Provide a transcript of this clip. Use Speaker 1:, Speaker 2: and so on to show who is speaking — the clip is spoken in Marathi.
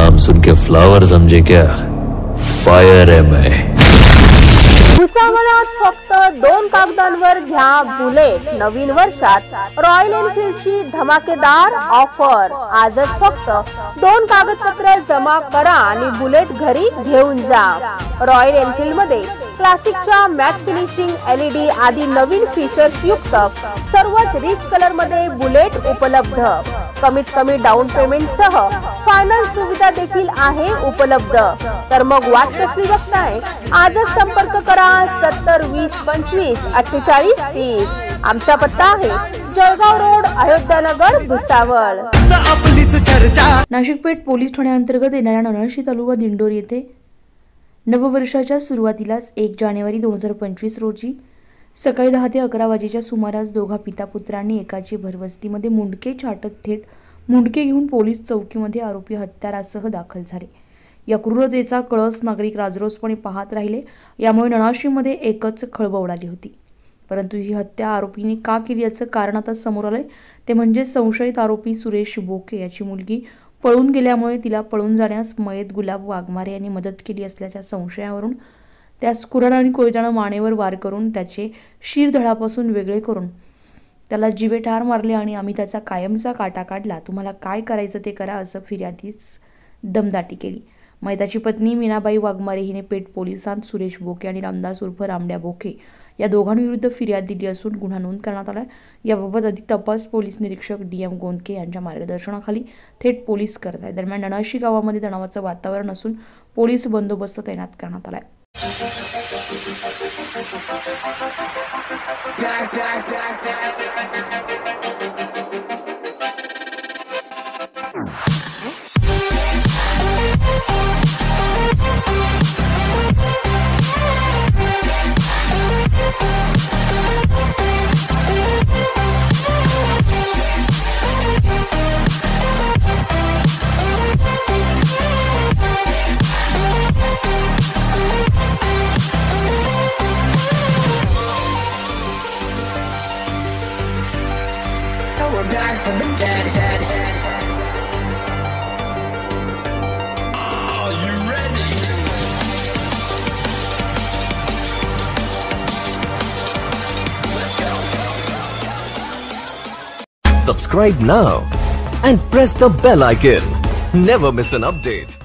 Speaker 1: नाम सुन के फ्लावर समझे क्या? फायर है मैं।
Speaker 2: भुसावळात फक्त 2 कागदांवर घ्या बुलेट। नवीन वर्षात रॉयल एनफील्डची धमाकेदार ऑफर। आजच फक्त 2 कागदपत्र जमा करा आणि बुलेट घरी घेऊन जा। रॉयल एनफील्ड मध्ये क्लासिकच्या मॅट फिनिशिंग, LED आदी नवीन फीचर्स युक्त सर्वच रिच कलर मध्ये बुलेट उपलब्ध। कमीत कमी डाऊन पेमेंट सह फायनान्स सुविधा देखील आहे उपलब्ध। तर मग वाट कसली बघताय? आजच संपर्क करा 70 20 25 48 30। आमचा पत्ता आहे जळगाव रोड, अयोध्यानगर, भुसावळ।
Speaker 3: नाशिक पेठ पोलीस ठाण्याअंतर्गत येणाऱ्या नरशी तालुका दिंडोरी येथे नववर्षाच्या सुरुवातीलाच 1 जानेवारी 2025 रोजी सकाळी 10 ते 11 वाजेच्या सुमारास दोघा पिता पुत्रांनी एकाची भरवस्तीमध्ये मुंडके छाटत थेट मुंडके घेऊन पोलीस चौकीमध्ये आरोपी हत्यारासह दाखल झाले। या क्रूरतेचा कळस नागरिक राजरोसपणे पाहत राहिले। यामुळे नणाशीमध्ये एकच खळबळ उडाली होती। परंतु ही हत्या आरोपीने का केली याचं कारण आता समोर आलंय। ते म्हणजे संशयित आरोपी सुरेश बोके याची मुलगी पळून गेल्यामुळे तिला पळून जाण्यास मयत गुलाब वाघमारे यांनी मदत केली असल्याच्या संशयावरून त्यास कुऱ्हाड आणि कोयत्याने मानेवर वार करून त्याचे शिरधडापासून वेगळे करून त्याला जीवे ठार मारले आणि आम्ही त्याचा कायमचा काटा काढला। तुम्हाला काय करायचं ते करा असं फिर्यादीस दमदाटी केली। मयताची पत्नी मीनाबाई वाघमारे हिने पेठ पोलिसांत सुरेश बोके आणि रामदास उर्फ रामड्या बोके या दोघांविरुद्ध फिर्याद दिली असून गुन्हा नोंद करण्यात आला। याबाबत अधिक तपास पोलीस निरीक्षक DM गोंदके यांच्या मार्गदर्शनाखाली थेट पोलीस करत आहेत। दरम्यान नणाशी गावामध्ये तणावाचं वातावरण असून पोलीस बंदोबस्त तैनात करण्यात आलाय।
Speaker 4: We're back from the dead. Are you ready? Let's go.
Speaker 5: Subscribe now and press the bell icon. Never miss an update.